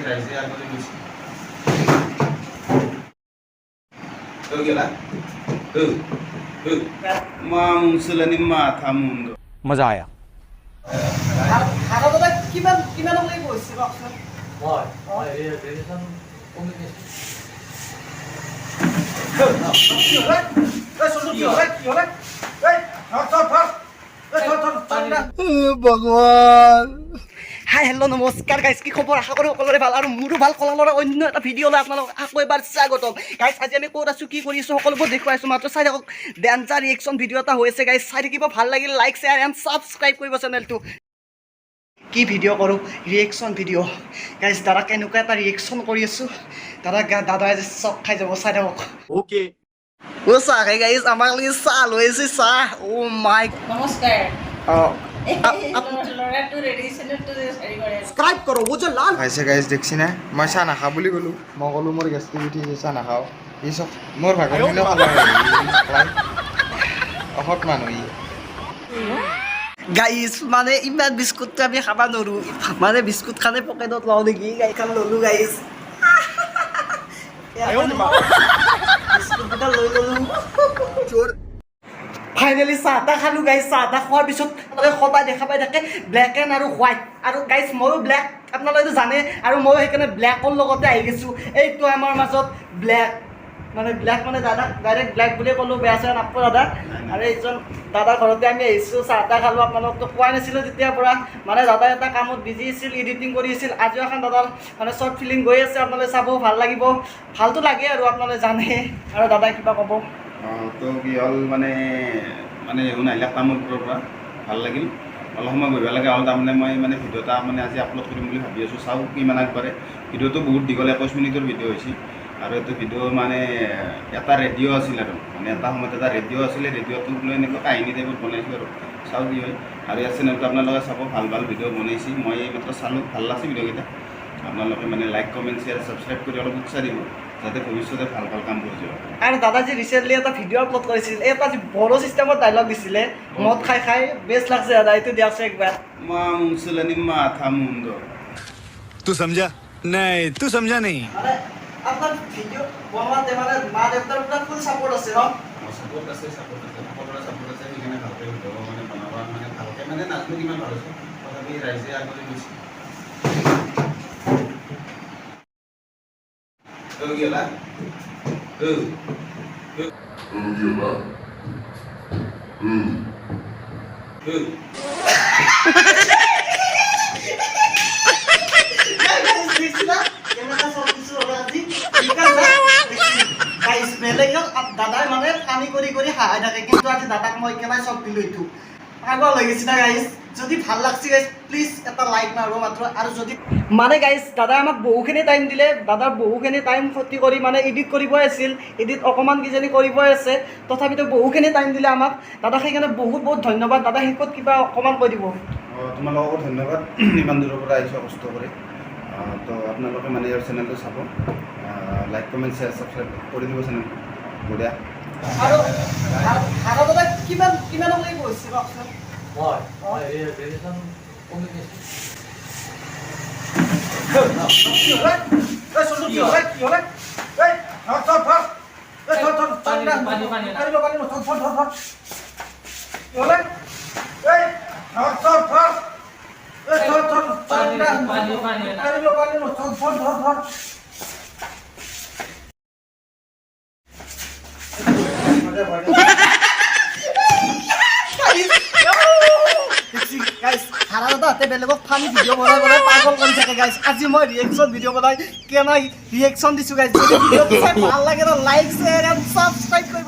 राइसे आगोले मिस तो गेला मामुसलानि माथा मुंदो मजा आया ভাৰতত কিমান কিমানলৈ গৈছে কওকচোন মই এই গ্ৰেজুৱেশ্যন কমপ্লিট ভগৱান হাই হেল্ল' নমস্কাৰ গাইজ কি খবৰ আশা কৰোঁ সকলোৰে ভাল আৰু মোৰো ভাল কলালৰ অন্য এটা ভিডিঅ'লৈ আপোনালোক আকৌ এবাৰ স্বাগতম গাইজ আজি আমি ক'ত আছোঁ কি কৰি আছোঁ সকলোবোৰ দেখুৱাইছোঁ মাত্ৰ চাই থাকক ডেঞ্জাৰ ৰিয়েকশ্যন ভিডিঅ' এটা হৈছে গাইজ চাই থাকিব ভাল লাগিল লাইক শ্বেয়াৰ এণ্ড ছাবস্ক্ৰাইব কৰিব চেনেলটো কি ভিডিঅ' কৰোঁ ৰিয়েকশ্যন ভিডিঅ' গাইজ দাদা কেনেকুৱা এটা ৰিয়েকশ্যন কৰি আছোঁ দাদাই যে চক খাই যাব চাই থাকক ओके অ' চাহ খাই গাইজ আমাক লাগি চাহ লৈ আহিছে চাহ অ' মাই নমস্কাৰ অঁ ল'ৰাটো ৰেডিশ্যনটো হেৰি কৰে সাবস্ক্ৰাইব কৰক ও যে লাল খাইছে গাইজ দেখছি না মই চাহ নাখাওঁ বুলি ক'লোঁ মই ক'লোঁ মোৰ গেষ্ট্ৰিক উঠিছে চাহ নাখাওঁ ই চব মোৰ ভাগৰ দিলেও খাব অসৎ মানুহ ই গাইজ মানে ইমান বিস্কুটটো আমি খাব নোৱাৰোঁ মানে বিস্কুট খানে পকেটত লওঁ নেকি গাড়ীখন ল'লোঁ গাইজ বিস্কুটকেইটা লৈ ল'লোঁ ফাইনেলি চাহ তাহ খালোঁ গাইজ চাহ তাহ খোৱাৰ পিছত সদায় দেখা পাই থাকে ব্লেক এণ্ড আৰু হোৱাইট আৰু গাইজ ময়ো ব্লেক আপোনালোকেতো জানে আৰু ময়ো সেইকাৰণে ব্লেকৰ লগতে আহি গৈছোঁ এইটো আমাৰ মাজত ব্লেক মানে দাদাক ডাইৰেক্ট ব্লেক বুলিয়ে ক'লোঁ বেয়া চেয়া নাপাব দাদা আৰু এইজন দাদাৰ ঘৰতে আমি আহিছোঁ চাহ তাহ খালোঁ আপোনালোকতো কোৱাই নাছিলোঁ তেতিয়াৰ পৰা মানে দাদাই এটা কামত বিজি আছিল এডিটিং কৰি আছিল আজিও এখন দাদাৰ মানে শ্বৰ্ট ফিল্ম গৈ আছে আপোনালোকে চাব ভাল লাগিব ভালতো লাগে আৰু আপোনালোকে জানে আৰু দাদাই কিবা ক'ব তো কি হ'ল মানে শুন আহিলে কামৰ পৰা ভাল লাগিল অলপ সময় বহিব লাগে আৰু তাৰমানে মই মানে ভিডিঅ' এটা মানে আজি আপলোড কৰিম বুলি ভাবি আছোঁ চাওঁ কিমান আগবাঢ়ে ভিডিঅ'টো বহুত দীঘল 21 মিনিটৰ ভিডিঅ' হৈছে আৰু এইটো ভিডিঅ' মানে এটা ৰেডিঅ' আছিল আৰু মানে এটা সময়ত এটা ৰেডিঅ' আছিলে ৰেডিঅ'টোক লৈ এনেকুৱা কাহিনী টাইপত বনাইছোঁ আৰু চাওঁ কি হয় আৰু ইয়াৰ চেনেলটো আপোনালোকে চাব ভাল ভাল ভিডিঅ' বনাইছে মই মাত্ৰ চালোঁ ভাল লাগছে ভিডিঅ'কেইটা আপোনালোকে মানে লাইক কমেণ্ট শ্বেয়াৰ ছাবস্ক্ৰাইব কৰি অলপ উৎসাহ দিব যাতে ভৱিষ্যতে ভাল ভাল কাম কৰি যাব আৰু দাদা যে ৰিচেণ্টলি এটা ভিডিঅ' আপলোড কৰিছিল এটা যে বড়ো চিষ্টেমত ডাইলগ দিছিলে মদ খাই খাই বেষ্ট লাগছে দাদা এইটো দিয়কচোন একবাৰ मामुसलानि माथा मुंदो तू समझा नहीं तू समझा नहीं মানে আপোনাৰ ভিডিঅ' বনোৱাতে মানে মা দেউতাৰ পৰা ফুল ছাপোৰ্ট আছে ন সাপোৰ্ট আছে সকলোৰে সাপোৰ্ট আছে সেইকাৰণে ভালকৈ ভিডিঅ' মানে বনাব মানে ভালকৈ মানে নাজনো কিমান ভাল হৈছে তথাপি ৰাইজে আগলৈ গৈছে গেলা দাদাই মানে ফানি কৰি কৰি হাঁহাই থাকে কিন্তু আজি দাদাক মই একেবাৰে চব দিলোঁ এইটো পাগল হৈ গৈছে না গাইজ যদি ভাল লাগছে গাইজ প্লিজ এটা লাইক মাৰিব মাত্ৰ আৰু যদি মানে গাইজ দাদাই আমাক বহুখিনি টাইম দিলে দাদাৰ বহুখিনি টাইম ক্ষতি কৰি মানে এডিট কৰিবই আছিল এডিট অকণমান কিজানি কৰিবই আছে তথাপিতো বহুখিনি টাইম দিলে আমাক দাদাক সেইকাৰণে বহুত বহুত ধন্যবাদ দাদা শেষত কিবা অকণমান কৈ দিব তোমালোককো ধন্যবাদ ইমান দূৰৰ পৰা আহিছোঁ কষ্ট কৰি তো আপোনালোকে মানে ইয়াৰ চেনেলটো চাব লাইক কমেণ্ট শ্বেয়াৰ ছাবস্ক্ৰাইব কৰি দিব চেনেলটো বঢ়িয়া আৰু ভাৰতত কিমানলৈ গৈছে কওকচোন মই এই গ্ৰেজুৱেশ্যন কমপ্লিট হাতে বেলেগক ফানি ভিডিঅ' বনাই বনাই পাগল কৰি থাকে গাইজ আজি মই ৰিয়েকশ্যন ভিডিঅ' বনাই কেনে ৰিয়েকশ্যন দিছোঁ গাইজ যদি ভিডিঅ'টো চাই ভাল লাগে লাইক শ্বেয়াৰ এণ্ড ছাবস্ক্ৰাইব কৰিব